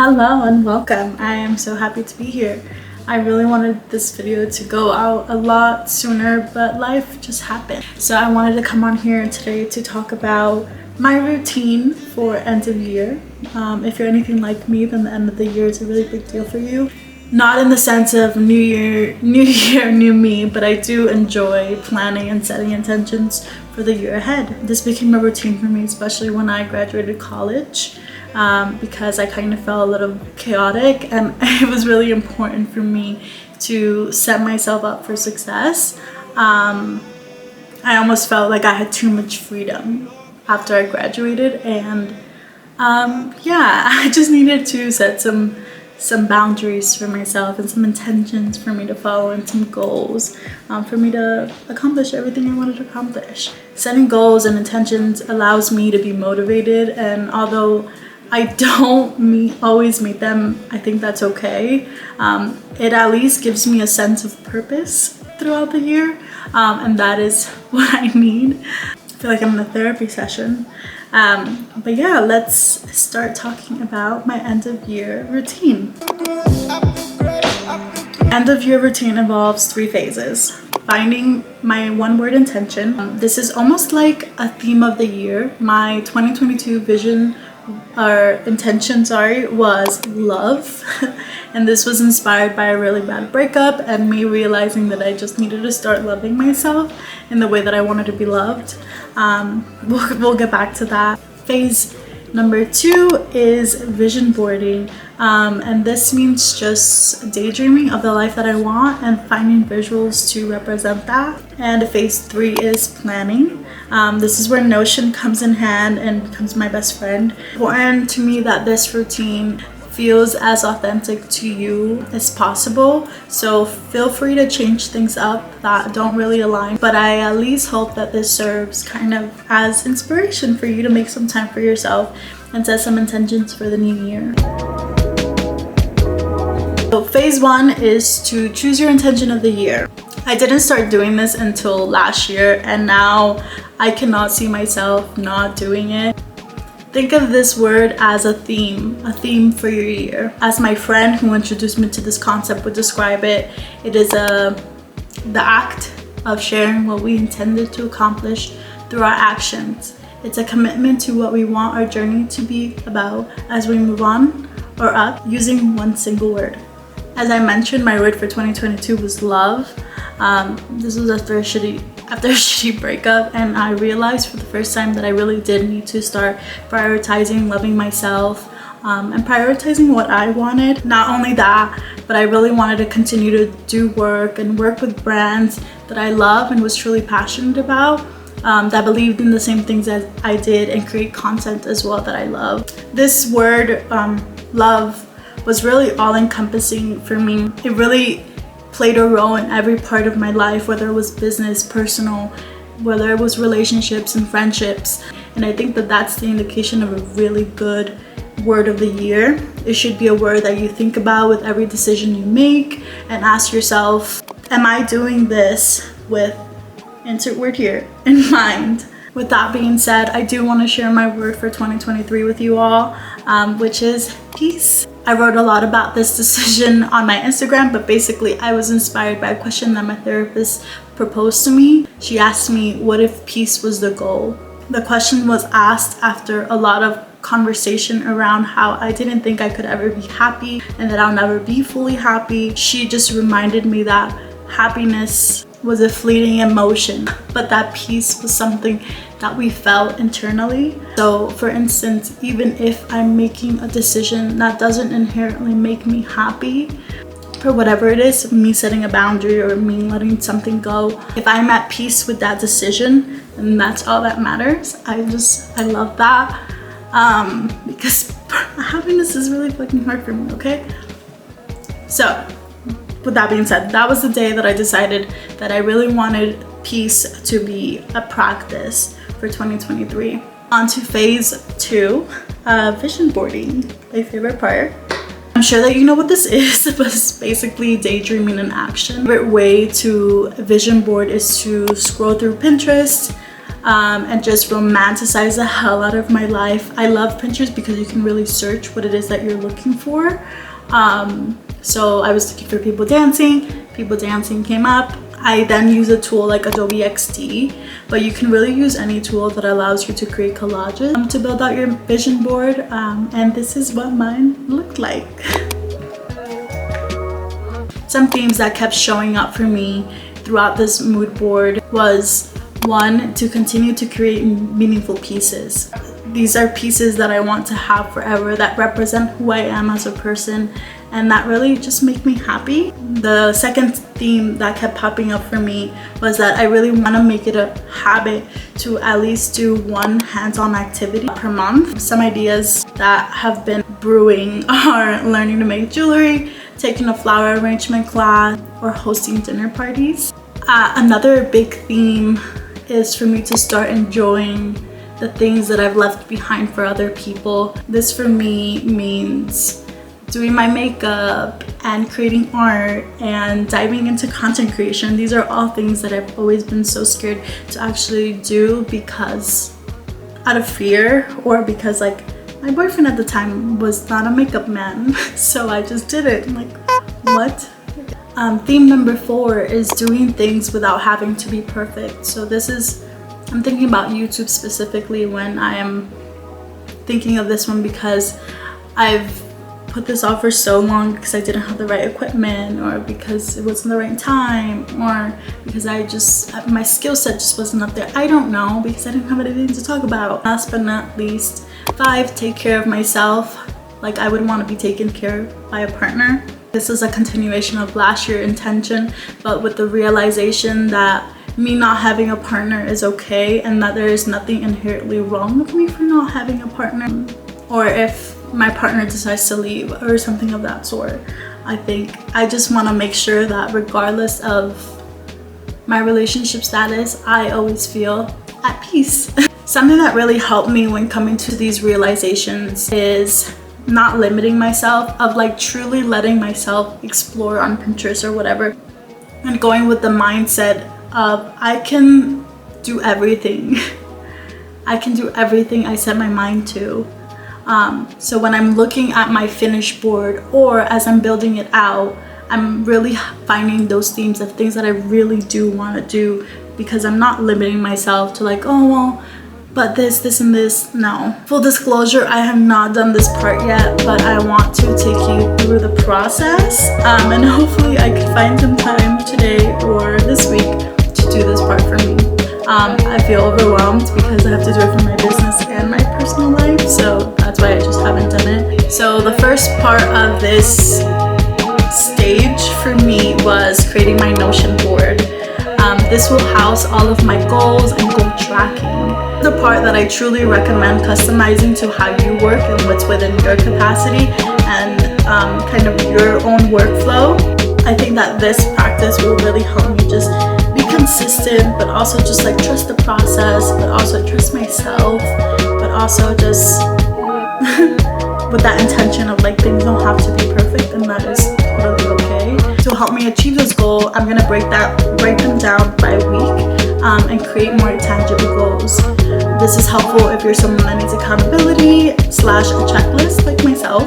Hello and welcome. I am so happy to be here. I really wanted this video to go out a lot sooner, but life just happened. So I wanted to come on here today to talk about my routine for end of year. If you're anything like me, then the end of the year is a really big deal for you. Not in the sense of new year, new me, but I do enjoy planning and setting intentions for the year ahead. This became a routine for me, especially when I graduated college, because I kind of felt a little chaotic, and it was really important for me to set myself up for success. I almost felt like I had too much freedom after I graduated, and yeah, I just needed to set some boundaries for myself and some intentions for me to follow and some goals for me to accomplish everything I wanted to accomplish. Setting goals and intentions allows me to be motivated, and although I don't always meet them, I think that's okay. It at least gives me a sense of purpose throughout the year, and that is what I need. I feel like I'm in a therapy session. But yeah, let's start talking about my end of year routine. End of year routine involves 3 phases. Finding my one word intention. This is almost like a theme of the year. My 2022 vision or intention, was love. And this was inspired by a really bad breakup and me realizing that I just needed to start loving myself in the way that I wanted to be loved. We'll get back to that. Phase number 2 is vision boarding, and this means just daydreaming of the life that I want and finding visuals to represent that. And phase 3 is planning. This is where Notion comes in hand and becomes my best friend. Important to me that this routine feels as authentic to you as possible, so feel free to change things up that don't really align, but I at least hope that this serves kind of as inspiration for you to make some time for yourself and set some intentions for the new year. So phase 1 is to choose your intention of the year. I didn't start doing this until last year, and now I cannot see myself not doing it. Think of this word as a theme for your year. As my friend who introduced me to this concept would describe it, it is the act of sharing what we intended to accomplish through our actions. It's a commitment to what we want our journey to be about as we move on or up, using one single word. As I mentioned, my word for 2022 was love. This was after a shitty breakup, and I realized for the first time that I really did need to start prioritizing loving myself and prioritizing what I wanted. Not only that, but I really wanted to continue to do work with brands that I love and was truly passionate about, that believed in the same things as I did, and create content as well that I love. This word, love, was really all-encompassing for me. It really played a role in every part of my life, whether it was business, personal, whether it was relationships and friendships. And I think that that's the indication of a really good word of the year. It should be a word that you think about with every decision you make and ask yourself, am I doing this with insert word here in mind? With that being said, I do want to share my word for 2023 with you all, which is peace. I wrote a lot about this decision on my Instagram, but basically I was inspired by a question that my therapist proposed to me. She asked me, what if peace was the goal? The question was asked after a lot of conversation around how I didn't think I could ever be happy and that I'll never be fully happy. She just reminded me that happiness was a fleeting emotion, but that peace was something that we felt internally. So for instance, even if I'm making a decision that doesn't inherently make me happy, for whatever it is, me setting a boundary or me letting something go, if I'm at peace with that decision, then that's all that matters. I love that, because happiness is really fucking hard for me, okay? So with that being said, that was the day that I decided that I really wanted peace to be a practice for 2023. On to phase 2, vision boarding, my favorite part. I'm sure that you know what this is, but it's basically daydreaming in action. My favorite way to vision board is to scroll through Pinterest, and just romanticize the hell out of my life. I love Pinterest because you can really search what it is that you're looking for. So I was looking for people dancing came up. I then use a tool like Adobe XD, but you can really use any tool that allows you to create collages to build out your vision board, and this is what mine looked like. Some themes that kept showing up for me throughout this mood board was, one, to continue to create meaningful pieces. These are pieces that I want to have forever, that represent who I am as a person, and that really just make me happy. The second theme that kept popping up for me was that I really want to make it a habit to at least do one hands-on activity per month. Some ideas that have been brewing are learning to make jewelry, taking a flower arrangement class, or hosting dinner parties. Another big theme is for me to start enjoying the things that I've left behind for other people. This for me means doing my makeup and creating art and diving into content creation. These are all things that I've always been so scared to actually do, because out of fear, or because like my boyfriend at the time was not a makeup man. So I just did it. I'm like, what? Theme number 4 is doing things without having to be perfect. So this is, I'm thinking about YouTube specifically when I am thinking of this one, because I've put this off for so long because I didn't have the right equipment, or because it wasn't the right time, or because my skill set just wasn't up there. I don't know, because I didn't have anything to talk about. Last but not least, 5, take care of myself like I would want to be taken care of by a partner. This is a continuation of last year's intention, but with the realization that me not having a partner is okay, and that there is nothing inherently wrong with me for not having a partner. Or if my partner decides to leave or something of that sort, I think I just want to make sure that regardless of my relationship status, I always feel at peace. Something that really helped me when coming to these realizations is not limiting myself, of like truly letting myself explore on Pinterest or whatever, and going with the mindset of I can do everything. I can do everything I set my mind to. So when I'm looking at my finished board, or as I'm building it out, I'm really finding those themes of things that I really do want to do, because I'm not limiting myself to like, oh well, but this and this. No. Full disclosure, I have not done this part yet, but I want to take you through the process, and hopefully I can find some time today or this week to do this part for me. I feel overwhelmed because I have to do it for my business and my personal life, so that's why I just haven't done it. So the first part of this stage for me was creating my Notion board. This will house all of my goals and goal tracking. The part that I truly recommend customizing to how you work and what's within your capacity and kind of your own workflow. I think that this practice will really help me just be consistent, but also just like trust the process, but also trust myself, but also just with that intention of like things don't have to be perfect, and that is totally okay. To help me achieve this goal, I'm gonna break them down by week and create more tangible goals. This is helpful if you're someone that needs accountability / a checklist like myself.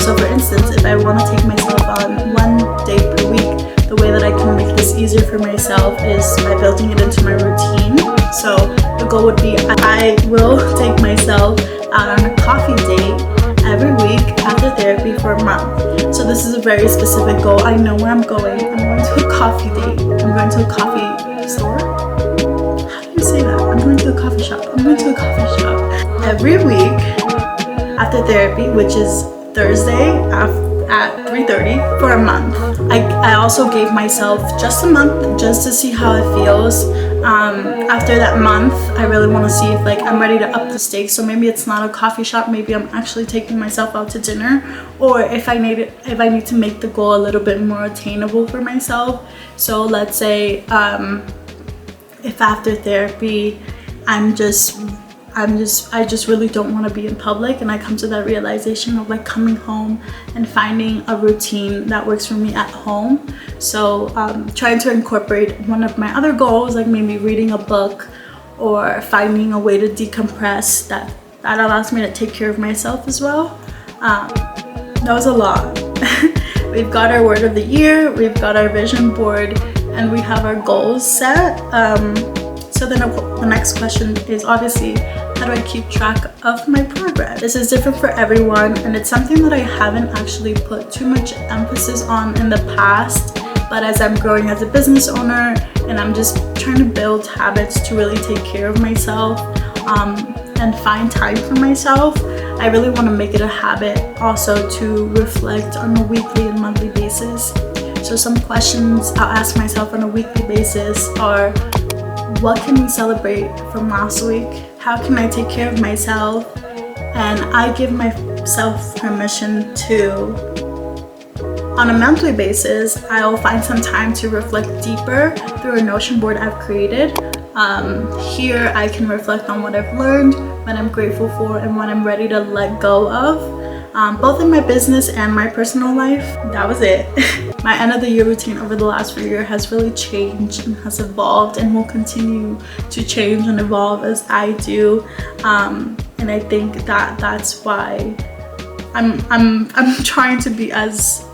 So for instance, if I want to take myself on one day per week, the way that I can make this easier for myself is by building it into my routine. So the goal would be I will take myself out on a coffee date every week after therapy for a month. So this is a very specific goal. I know where I'm going. I'm going to a coffee date. I'm going to a coffee store. How do you say that? I'm going to a coffee shop. I'm going to a coffee shop every week after therapy, which is Thursday at 3:30 for a month. I also gave myself just a month just to see how it feels. After that month, I really want to see if like I'm ready to up the stakes. So maybe it's not a coffee shop, maybe I'm actually taking myself out to dinner, or if I need to make the goal a little bit more attainable for myself. So let's say if after therapy I just really don't want to be in public, and I come to that realization of like coming home and finding a routine that works for me at home. So trying to incorporate one of my other goals, like maybe reading a book or finding a way to decompress that allows me to take care of myself as well. That was a lot. We've got our word of the year, we've got our vision board, and we have our goals set. So then the next question is obviously, how do I keep track of my progress? This is different for everyone, and it's something that I haven't actually put too much emphasis on in the past. But as I'm growing as a business owner and I'm just trying to build habits to really take care of myself and find time for myself, I really want to make it a habit also to reflect on a weekly and monthly basis. So some questions I'll ask myself on a weekly basis are, what can we celebrate from last week? How can I take care of myself? And I give myself permission to, on a monthly basis, I'll find some time to reflect deeper through a Notion board I've created. Here I can reflect on what I've learned, what I'm grateful for, and what I'm ready to let go of, both in my business and my personal life. That was it. My end of the year routine over the last few years has really changed and has evolved and will continue to change and evolve as I do. And I think that that's why I'm trying to be as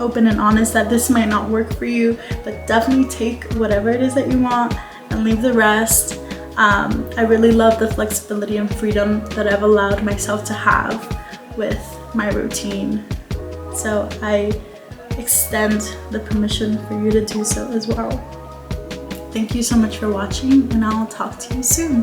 open and honest that this might not work for you, but definitely take whatever it is that you want and leave the rest. I really love the flexibility and freedom that I've allowed myself to have with my routine. So I extend the permission for you to do so as well. Thank you so much for watching, and I'll talk to you soon.